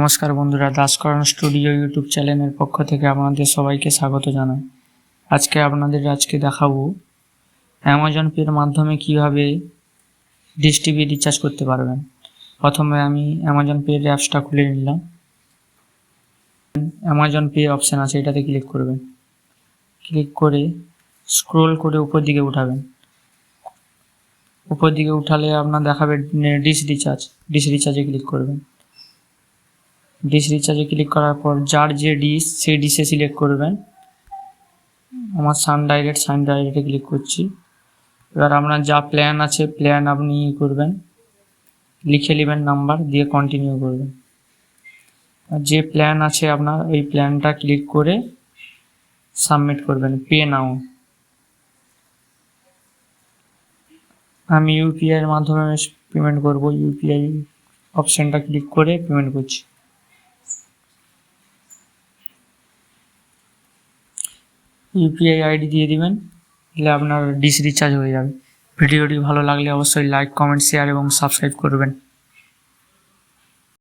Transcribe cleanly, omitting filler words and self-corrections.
নমস্কার বন্ধুরা, দাসকরণ studio YouTube চ্যানেলের পক্ষ থেকে আপনাদের সবাইকে স্বাগত জানাই। আজকে দেখাবো অ্যামাজন পের মাধ্যমে কিভাবে ডিশ টিভি রিচার্জ করতে পারবেন। প্রথমে আমি অ্যামাজন পের অ্যাপসটা খুলে নিলাম। অ্যামাজন পে অপশান আছে, এটাতে ক্লিক করবেন। ক্লিক করে স্ক্রোল করে উপর দিকে উঠাবেন। উপর দিকে উঠালে আপনার দেখাবে ডিশ রিচার্জে ক্লিক করবেন। ডিশ রিচার্জে ক্লিক করার পর যার যে ডিশ সেই ডিশে সিলেক্ট করবেন। আমার সান ডাইরেক্টে ক্লিক করছি। এবার আপনার যা প্ল্যান আছে প্ল্যান আপনি করবেন, লিখে নেবেন নাম্বার দিয়ে কন্টিনিউ করবেন। আর যে প্ল্যান আছে আপনার ওই প্ল্যানটা ক্লিক করে সাবমিট করবেন। পে নাও, আমি ইউপিআই এর মাধ্যমে পেমেন্ট করব। ইউপিআই অপশানটা ক্লিক করে পেমেন্ট করছি। ইউপিআই আইডি দিয়ে দিবেন, তাহলে আপনার ডিশ রিচার্জ হয়ে যাবে। ভিডিওটি ভালো লাগলে অবশ্যই লাইক, কমেন্ট, শেয়ার এবং সাবস্ক্রাইব করবেন।